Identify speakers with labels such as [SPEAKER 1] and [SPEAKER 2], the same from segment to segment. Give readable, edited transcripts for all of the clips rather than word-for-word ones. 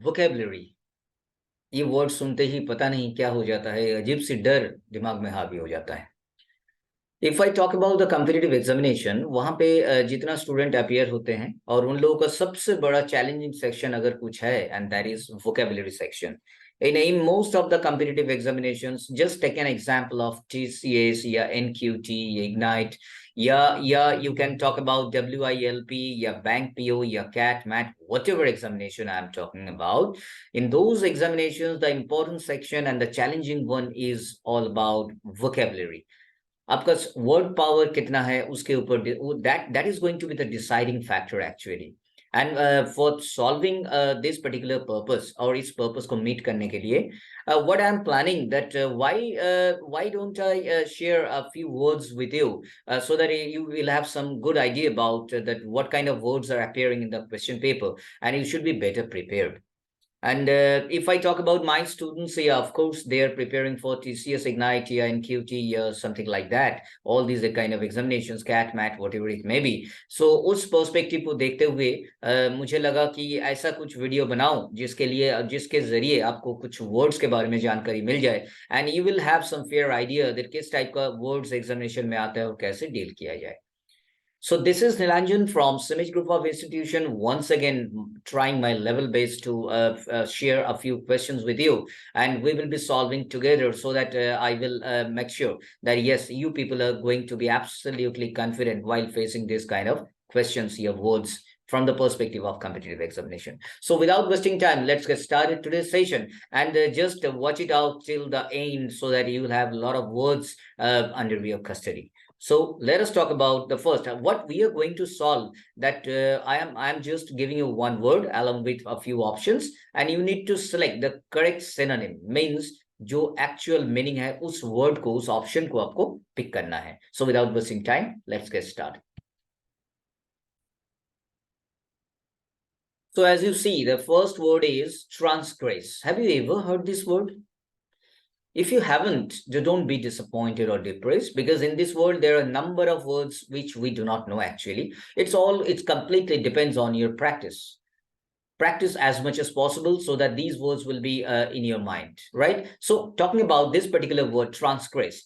[SPEAKER 1] Vocabulary, ये word सुनते ही पता नहीं क्या हो जाता है, अजीब सी डर दिमाग में हावी हो जाता है। If I talk about the competitive examination, वहां पे जितना स्टूडेंट अपियर होते हैं और उन लोगों का सबसे बड़ा चैलेंजिंग सेक्शन अगर कुछ है, and that is vocabulary section. In most of the competitive examinations, just take an example of TCS या NQT या Ignite या you can talk about WILP या Bank PO या CAT MAT, whatever examination I am talking about. In those examinations, the important section and the challenging one is all about vocabulary. आपका word power कितना है उसके ऊपर, that is going to be the deciding factor actually. And for solving this particular purpose, और इस purpose को meet करने के लिए what I'm planning that why don't I share a few words with you so that you will have some good idea about that what kind of words are appearing in the question paper, and you should be better prepared. And if I talk about my students, yeah, of course, they are preparing for TCS, Ignite, yeah, NQT, something like that. All these are kind of examinations, CAT, MAT, whatever it may be. So उस perspective को देखते हुए मुझे लगा कि ऐसा कुछ video बनाऊं जिसके जरिए आपको कुछ वर्ड्स के बारे में जानकारी मिल जाए, and you will have some fair idea that किस टाइप का वर्ड्स एग्जामिनेशन में आता है और कैसे डील किया जाए। So this is Nilanjan from CIMAGE Group of Institution, once again trying my level best to share a few questions with you, and we will be solving together so that I will make sure that yes, you people are going to be absolutely confident while facing this kind of questions here, words from the perspective of competitive examination. So without wasting time, let's get started today's session, and just watch it out till the end so that you will have a lot of words under your custody. So let us talk about the first, what we are going to solve. That I am just giving you one word along with a few options, and you need to select the correct synonym, means जो actual meaning है उस word को, उस option को आपको pick करना है. So without wasting time, let's get started. So as you see, the first word is transgress. Have you ever heard this word? If you haven't, don't be disappointed or depressed, because in this world there are a number of words which we do not know actually. It's completely depends on your practice. Practice as much as possible so that these words will be in your mind, right? So talking about this particular word, transgress,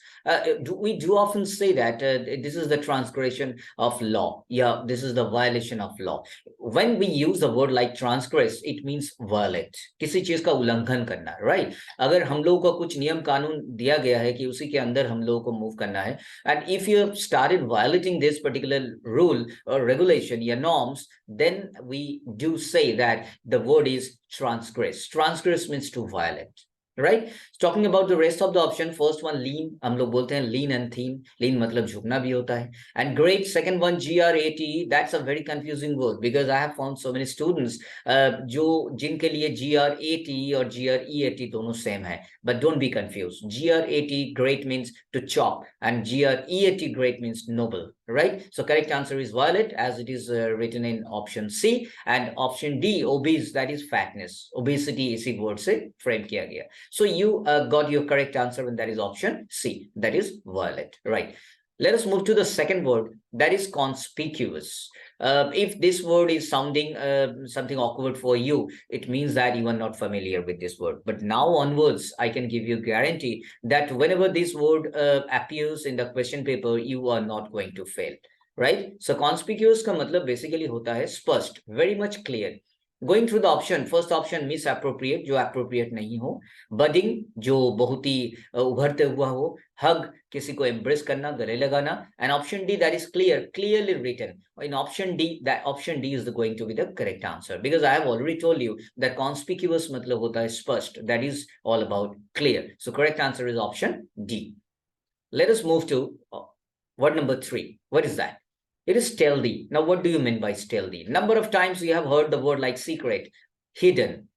[SPEAKER 1] we do often say that this is the transgression of law. Yeah, this is the violation of law. When we use the word like transgress, it means violate, किसी चीज का उल्लंघन करना, right? अगर हम लोगों को कुछ नियम कानून दिया गया है कि उसी के अंदर हम लोगों को मूव करना है, and if you have started violating this particular rule or regulation, your norms, then we do say that the word is transgress. Transgress means to violate, right? Talking about the rest of the option, first one lean, हम लोग बोलते हैं lean and thin. Lean मतलब झुकना भी होता है. And great, second one GRAT, that's a very confusing word because I have found so many students जो जिनके लिए GRAT और GREAT दोनों same है. But don't be confused. GRAT, great, means to chop, and GREAT, great, means noble, right? So correct answer is violate, as it is written in option C. And option D, obese, that is fatness. Obesity इसी word से frame किया गया. So you got your correct answer, and that is option C, that is violate, right? Let us move to the second word, that is conspicuous. If this word is sounding something awkward for you, it means that you are not familiar with this word. But now onwards, I can give you guarantee that whenever this word appears in the question paper, you are not going to fail, right? So conspicuous का मतलब basically होता है स्पष्ट, very much clear. Going through the option, first option misappropriate, जो appropriate नहीं हो. Budding, जो बहुत ही उभरते हुआ हो. Hug, किसी को embrace करना, गले लगाना. And option D, that is clear, clearly written. In option D, that option D is going to be the correct answer, because I have already told you that conspicuous मतलब होता है स्पष्ट, that is all about clear. So correct answer is option D. Let us move to word number 3. What is that? It is stealthy. Now, what do you mean by stealthy? Number of times you have heard the word like secret, hidden,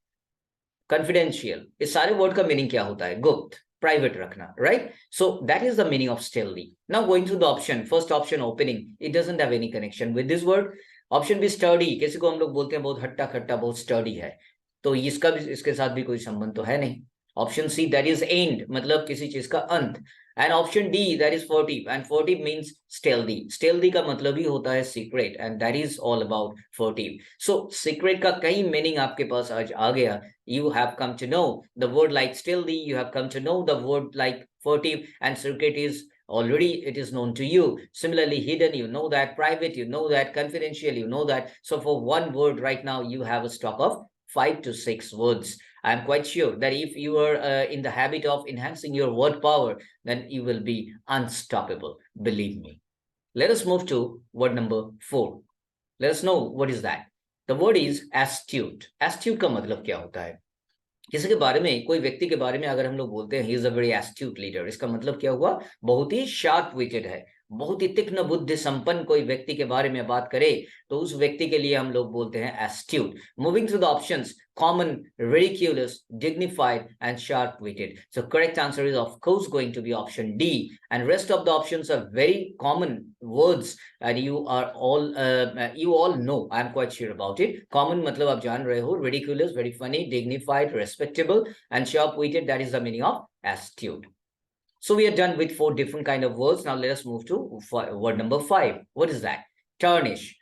[SPEAKER 1] confidential. इस सारे word का meaning क्या होता है? गुप्त, private रखना, right? So that is the meaning of stealthy. Now going through the option, first option opening, it doesn't have any connection with this word. Option B sturdy, किसी को हम लोग बोलते हैं बहुत हट्टा खट्टा, बहुत sturdy है, तो इसका भी इसके साथ भी कोई संबंध तो है नहीं. Option C, that is end, मतलब किसी चीज का अंत. And option D, that is furtive, and furtive means stealthy. Stealthy का मतलब ही होता है secret, and that is all about furtive. So secret का कई meaning आपके पास आज आ गया. You have come to know the word like stealthy, you have come to know the word like furtive, and secret is already it is known to you. Similarly, hidden, you know that. Private, you know that. Confidential, you know that. So for one word right now, you have a stock of 5 to 6 words. I'm quite sure that if you are in the habit of enhancing your word power, then you will be unstoppable. Believe me. Let us move to word number 4. Let us know what is that. The word is astute. Astute का मतलब क्या होता है? किसी के बारे में, कोई व्यक्ति के बारे में अगर हम लोग बोलते हैं he is a very astute leader, इसका मतलब क्या हुआ? बहुत ही शार्प विटेड है, बहुत ही तीक्ष्ण बुद्धि संपन्न कोई व्यक्ति के बारे में बात करे तो उस व्यक्ति के लिए हम लोग बोलते हैं astute. Moving through the options, common, ridiculous, dignified, and sharp-witted. So correct answer is of course going to be option D. And rest of the options are very common words, and you all know. I'm quite sure about it. Common मतलब आप जान रहे हो. Ridiculous, very funny. Dignified, respectable, and sharp-witted. That is the meaning of astute. So we are done with 4 different kind of words. Now let us move to word number 5. What is that? Tarnish.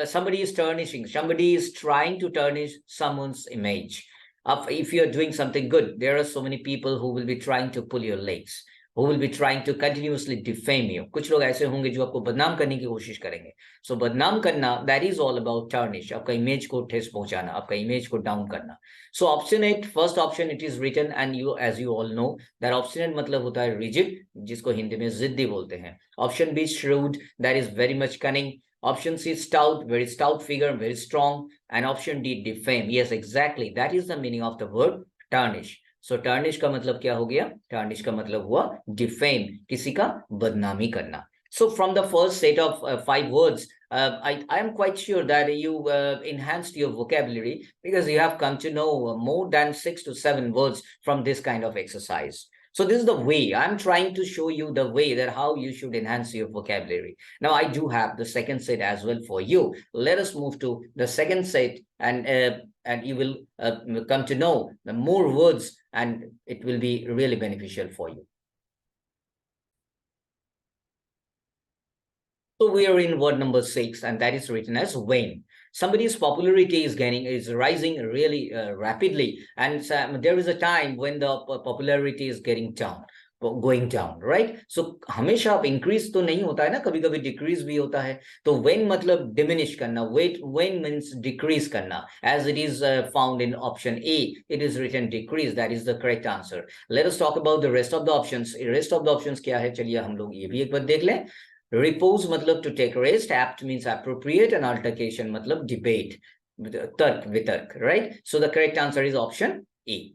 [SPEAKER 1] Somebody is tarnishing. Somebody is trying to tarnish someone's image. If you are doing something good, there are so many people who will be trying to pull your legs, who will be trying to continuously defame you. कुछ लोग ऐसे होंगे जो आपको बदनाम करने की कोशिश करेंगे. So बदनाम करना, that is all about tarnish. आपका image को ठेस पहुंचाना, आपका image को down करना. So option 8, first option, it is written, and you, as you all know, that option 8 मतलब होता है rigid, जिसको हिंदी में जिद्दी बोलते हैं. Option B, shrewd, that is very much cunning. Option C, stout, very stout figure, very strong. And option D, defame. Yes, exactly. That is the meaning of the word tarnish. So tarnish का मतलब क्या हो गया? Tarnish का मतलब हुआ defame, किसी का बदनामी करना. So from the first set of 5 words, I am quite sure that you enhanced your vocabulary because you have come to know more than 6 to 7 words from this kind of exercise. So this is the way I'm trying to show you the way that how you should enhance your vocabulary. Now I do have the second set as well for you. Let us move to the second set, and you will come to know the more words, and it will be really beneficial for you. So we are in word number 6, and that is written as wane. Somebody's popularity is rising really rapidly, and there is a time when the popularity is going down, right? So हमेशा आप increase तो नहीं होता है ना, कभी कभी decrease भी होता है. तो when मतलब diminish करना, when means decrease करना. As it is found in option A, it is written decrease. That is the correct answer. Let us talk about the rest of the options. Rest of the options क्या है? चलिए हम लोग ये भी एक बार देख लें. Repose मतलब to take rest, apt means appropriate, and altercation मतलब debate, tark, vitark, right? So the correct answer is option A.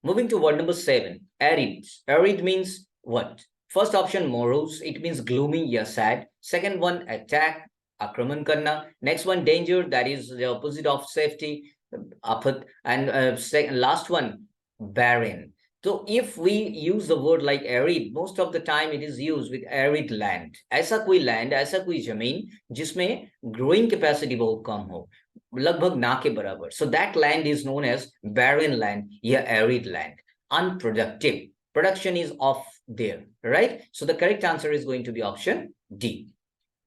[SPEAKER 1] Moving to word number 7, arid. Arid means what? First option, morose, it means gloomy, yeah, sad. Second one, attack, akraman karna. Next one, danger, that is the opposite of safety, apat. And last one, barren. So if we use the word like arid, most of the time it is used with arid land. ऐसा कोई जमीन जिसमें growing capacity बहुत कम हो, लगभग ना के बराबर. So that land is known as barren land या arid land. Unproductive. Production is off there, right? So the correct answer is going to be option D.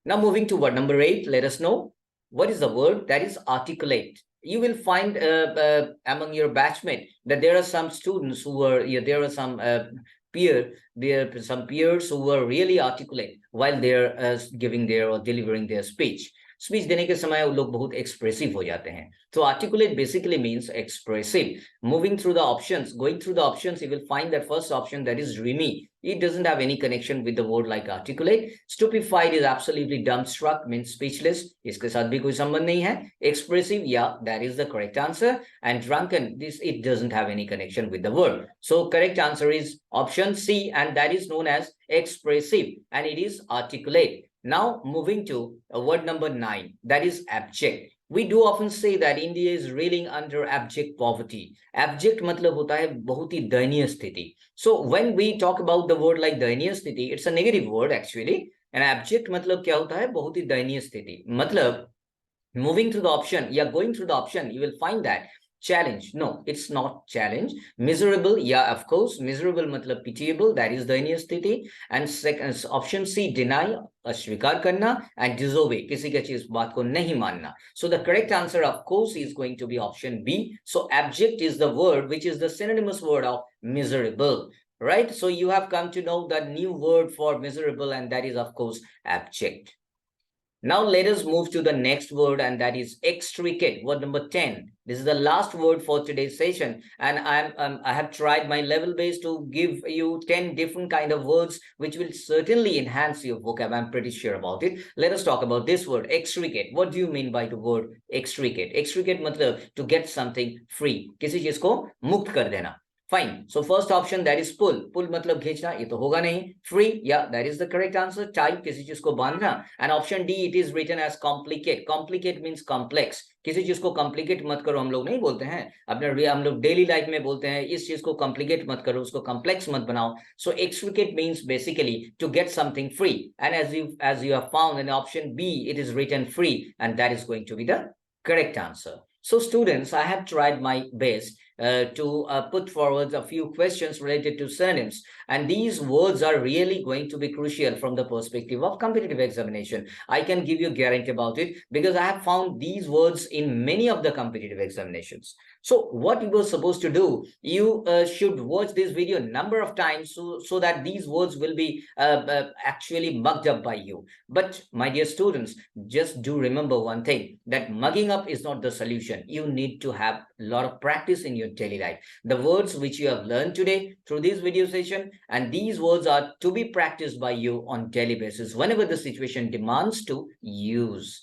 [SPEAKER 1] Now moving to word number 8, let us know what is the word that is articulate. You will find among your batchmates that there are some students who were, there are some peers who were really articulate while they're giving their or delivering their speech. Speech देने के समय वो लोग बहुत expressive हो जाते हैं. So articulate basically means expressive. Moving through the options, going through the options, you will find that first option, that is dreamy. It doesn't have any connection with the word like articulate. Stupefied is absolutely dumbstruck, means speechless. इसके साथ भी कोई संबंध नहीं है. Expressive, yeah, that is the correct answer. And drunken, it doesn't have any connection with the word. So correct answer is option C, and that is known as expressive, and it is articulate. Now moving to word number 9, that is abject. We do often say that India is reeling under abject poverty. Abject मतलब होता है बहुत ही दयनीय स्थिति. So when we talk about the word like दयनीय स्थिति, it's a negative word actually. And abject मतलब क्या होता है? बहुत ही दयनीय स्थिति. मतलब moving through the option, going through the option, you will find that challenge. No, it's not challenge. Miserable, yeah, of course. Miserable matlab pitiable, that is दयनीय स्थिति. And second option C, deny, अस्वीकार करना, and disobey, किसी का चीज बात को नहीं मानना. So the correct answer, of course, is going to be option B. So abject is the word which is the synonymous word of miserable. Right? So you have come to know the new word for miserable, and that is, of course, abject. Now let us move to the next word, and that is extricate, word number 10. This is the last word for today's session, and I have tried my level best to give you 10 different kind of words which will certainly enhance your vocab. I'm pretty sure about it. Let us talk about this word, extricate. What do you mean by the word extricate? Extricate matlab to get something free, किसी चीज को मुक्त कर देना. Fine. So first option, that is pull. Pull मतलब खींचना, ये तो होगा नहीं. Free, yeah, that is the correct answer. Tie, किसी चीज को बांधना. And option D, it is written as complicate. Complicate means complex. किसी चीज को complicate मत करो, हम लोग नहीं बोलते हैं. अपने हम लोग daily life में बोलते हैं, इस चीज को complicate मत करो, उसको complex मत बनाओ. So extricate means basically to get something free. And as you have found in option B, it is written free, and that is going to be the correct answer. So students, I have tried my best to put forward a few questions related to synonyms, and these words are really going to be crucial from the perspective of competitive examination. I can give you a guarantee about it because I have found these words in many of the competitive examinations. So what you were supposed to do, you should watch this video a number of times so that these words will be actually mugged up by you. But my dear students, just do remember one thing, that mugging up is not the solution. You need to have a lot of practice in your daily life. The words which you have learned today through this video session, and these words are to be practiced by you on daily basis whenever the situation demands to use.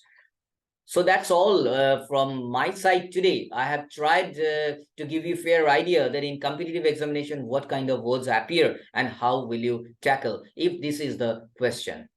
[SPEAKER 1] So that's all from my side today. I have tried to give you a fair idea that in competitive examination, what kind of words appear and how will you tackle if this is the question.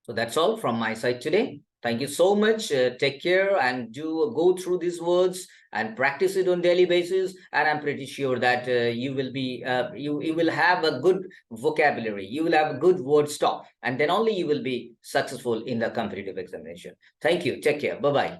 [SPEAKER 1] So that's all from my side today. Thank you so much. Take care and do go through these words and practice it on daily basis. And I'm pretty sure that you will be you will have a good vocabulary. You will have a good word stock, and then only you will be successful in the competitive examination. Thank you. Take care. Bye bye.